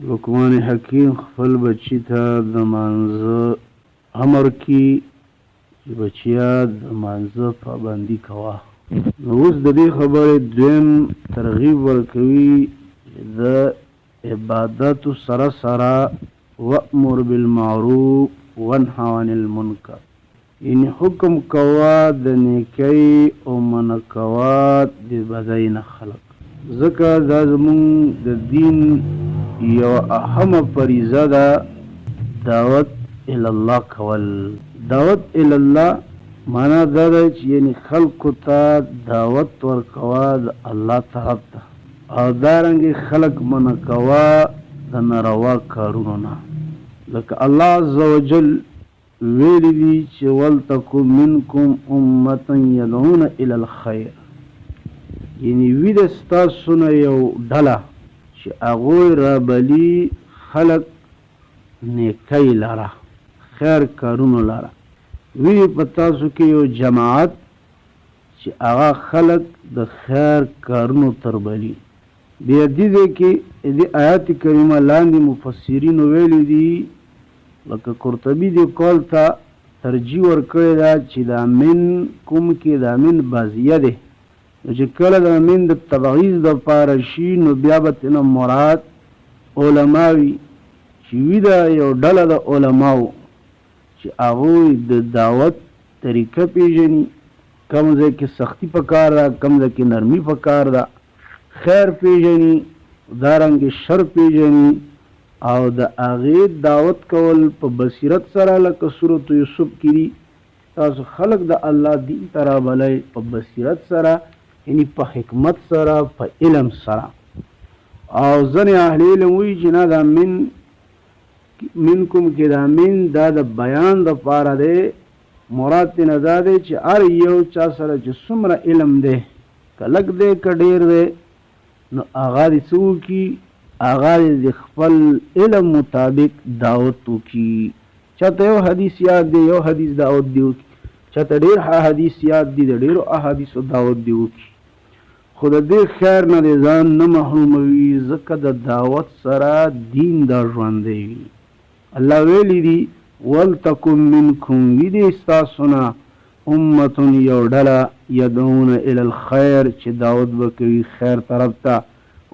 لقمان حکیم خپل بچی ته د مانځه امر کی چې بچیا د مانځه پابندي کوه. نو اوس د دې خبرې دویم ترغیب ورکوي د عبادت سره سره وأمر بالمعروف وانهى عن المنکر، یعنی حکم کوا د نیکی او منع کوا د بدۍ نه خلق. ځکه دا زمونږ د دین یو اهمه فریضه ده، دعوت الله کول. دعوت الله معنا دا ده چې یعنی خلقو ته دعوت ورکوا د الله طرف ته، او دارنګې خلق منع کوا د ناروا کارونو نه. لکه الله عز وجل ویلی دي چې ولتکن منکم امة یدعون الی الخیر، یعنی وی د ستاسو نه یو ډله چې هغوی رابلي خلق نیکی لره، خیر کارونو لره. وی په تاسو کې یو جماعت چې هغه خلق د خیر کارونو تربلي. بیا دې کې دې آیات کریمه لاندې مفسرین ویلي دي، لکه قرطبي دې قول ته ترجیح ورکړی ده چې دا من کوم کې دا من بازیه ده، نو چې کله دا من د تبعیض دپاره شي نو بیا به ترنه مراد علما وي، چې وي دا یو ډله د علماو چې هغوی د دعوت طریقه پیژني، کوم ځای کې سختی پکار ده، کوم ځای کې نرمي پکار ده، خیر پیژني دارنګې شر پیژني، او د هغې دعوت کول په بصیرت سره، لکه سورة یوسف کې دي تاسو خلق د الله دین ته رابلئ په بصیرت سره، یعنی په حکمت سره، په علم سره. او ځینې اهل علم وایي چې نه دا منکم کې دا من دا د بیان دپاره دی، مراد ترې دا دی چې هر یو چا سره چې څومره علم دی، که لږ دی که ډېر دی، نو هغه دې څه وکړي، هغه د خپل علم مطابق دعوت وکړي. چاته یو حدیث یاد دی یو حدیث دعوت دی وکړي، چاته ډېر حدیث یاد دی د ډېرو احادیثو دعوت دی وکړي. خو د دې خیر نه د ځان نه محروموي، ځکه د دعوت سره دین دا ژوندی وي. الله ویلی دي ولتکن منکم، وي دې ستاسو نه امة یو ډله یدعون الی الخیر، چې دعوت به کوي خیر طرف ته،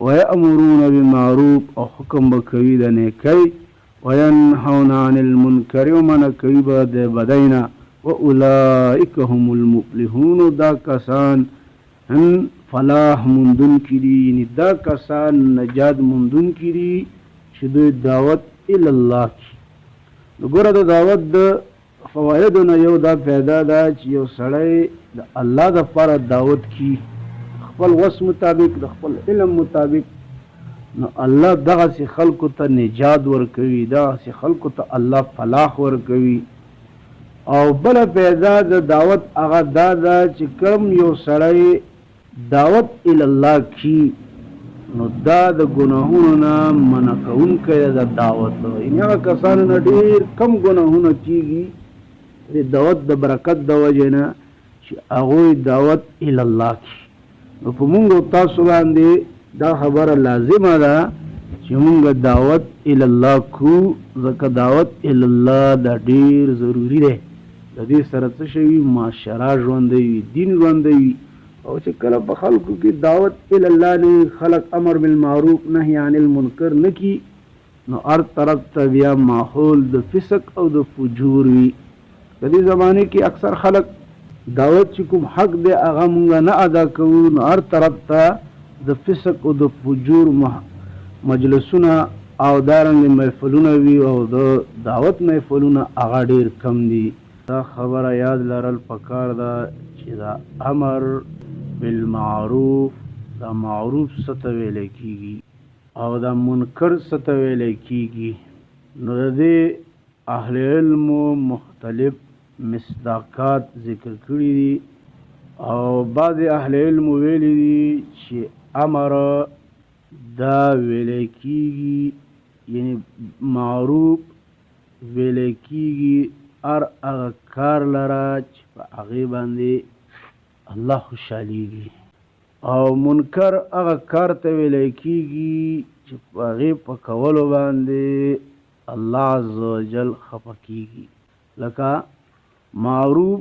ویأمرون بالمعروف، او حکم به کوي د نیکۍ، وینهون عن المنکر، او منع کوي به د بدۍ نه. واولئک هم المفلحون، دا کسان فلاح موندونکي دي، یعنی دا کسان نجات موندونکي دي چې دوی دعوت الله کی. نو ګوره د دعوت د فوایدو نه یو دا پیدا ده چې یو سړی د الله دپاره دعوت کی خپل وس مطابق، د خپل علم مطابق، نو الله دغسې خلکو ته نجات ورکوي، دغسې خلکو ته الله فلاح ورکوي. او بله پیدا د دعوت هغه دا ده چې کوم یو سړی دعوت الله کی، نو دا د ګناهونو نه منع کوونکی د دعوت، یعنې هغه کسانو نه ډېر کم ګناهونه کېږي د دعوت د برکت د وجې نه چې هغوی دعوت الله کی. نو په مونږ او تاسو باندې دا خبره لازمه ده چې مونږ دعوت الله کو، ځکه دعوت الله دا ډېر ضروري دی. د دې سره څه شی وي، معاشره ژوندی وي، دین ژوندی وي. او چې کله په خلکو کې دعوت الله نه خلق امر بالمعروف نهی عن المنکر نه کی، نو هر طرف ته بیا ماحول د فسق او د فجور وي. په دې زمانه کې اکثر خلک دعوت چې کوم حق دی هغه مونږ نه ادا کوو، نو هر طرف ته د فسق او د فجور مجلسونه او دارنګې محفلونه وي، او د دعوت محفلونه هغه ډېر کم دي. دا خبره یاد لرل پکار ده چې دا امر بالمعروف، دا معروف څه ته ویلی کېږي او دا منکر څه ته ویلی کېږي. نو د دې اهل علمو مختلف مصداقات ذکر کړي دي، او بعض اهل علم ویلي دي چې امر دا ویلی کېږي، یعنی معروف ویلی کېږي هر هغه کار لره چې په هغې باندې الله خوشحالیږي، او منکر هغه کار ته ویلی کېږي چې چې هغې په کولو باندې الله عز وجل خفه کېږي. لکه معروف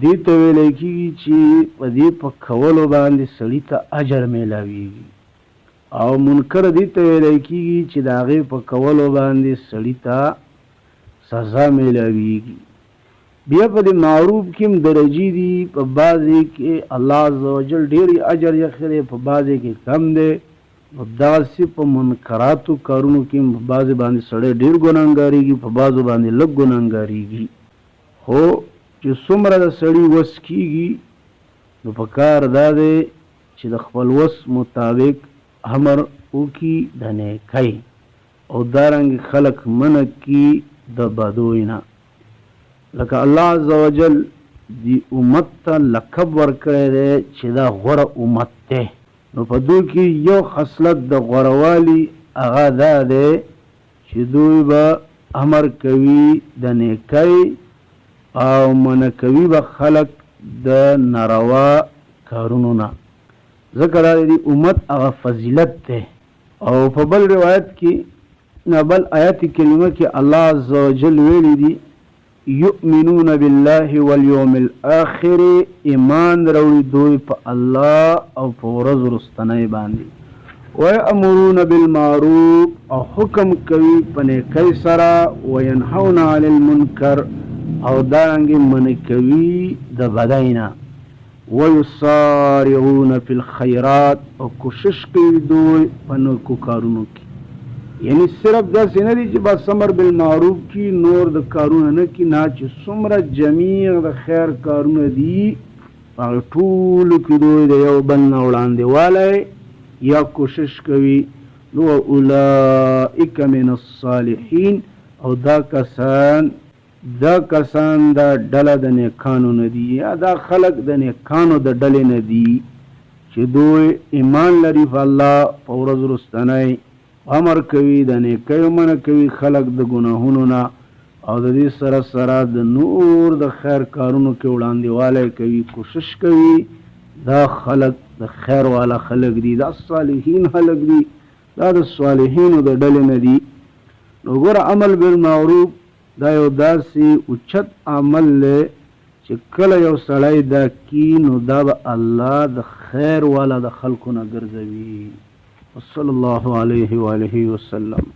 دې ته ویلی کېږي چې په دې په کولو باندې سړي ته اجر میلاویږي، او منکر دې ته ویلی کېږي چې د هغې په کولو باندې سړي ته سزا میلاویږي. بیا په دې معروف کې هم درجې دي، په بعضې کې الله عز وجل ډېرې اجر یې دی، په بعضې کې کم دی. نو داسې په منکراتو کارونو کې هم په بعضې باندې سړی ډېر ګناهګارېږي، په بعضو باندې لږ ګناهګارېږي. خو چې څومره د سړي وس کېږي نو په کار دا دی چې د خپل وس مطابق امر وکړي د نیکۍ، او دارنګې خلک منع کړي د بدوی نه. لکه الله عز وجل دی امت ته لقب ورکړی دی چې دا غوره امت دی. نو په دوی کې یو خصلت د غورهوالي هغه دا دی چې دوی به امر کوي د نیکۍ او منع کوي به خلک د ناروا کارونو نه. ځکه دا د امت هغه فضیلت دی. او په بل روایت کې بل آیت کریمه کې الله عز وجل ویلی دی یؤمنون بالله والیوم الاخر، ایمان راوړي دوی په الله او په ورځ وروستنۍ باندې. ویأمرون بالمعروف، او حکم کوي په نیکۍ سره. وینهون عن المنکر، او دارنګې منع کوي د بدۍ نه. ویسارعون فی الخیرات، او کوشش کوي دوی په نیکو کارونو کې. یعنی صرف داسې نه دي چې بس امر بالمعروف کی نور د کارونه نه کی، نه چې څومره جمیع د خیر کارونه دي هغه ټولو کې دوی د یو بل نه وړاندې والی یا کوشش کوي. نو اولئک من الصالحین، او دا کسان دا ډله د نیکانو نه دي، یا دا خلق د نیکانو د ډلې نه دي چې دوی ایمان لري په الله په ورځ وروستنۍ، امر کوي د نیکۍ، منع کوي خلق د ګناهونو نه، او د دې سره سره د نور د خیر کارونو کې وړاندې والی کوي، کوشش کوي. دا خلق د خیر والا خلق دي، دا صالحین خلق دي، دا د صالحینو د ډلې نه دي. نو ګوره عمل بالمعروف دا یو داسې اوچت عمل دی چې کله یو سړی دا کی نو دا به الله د خیر والا د خلکو نه ګرځوي. وصلی الله علیه و آله وسلم.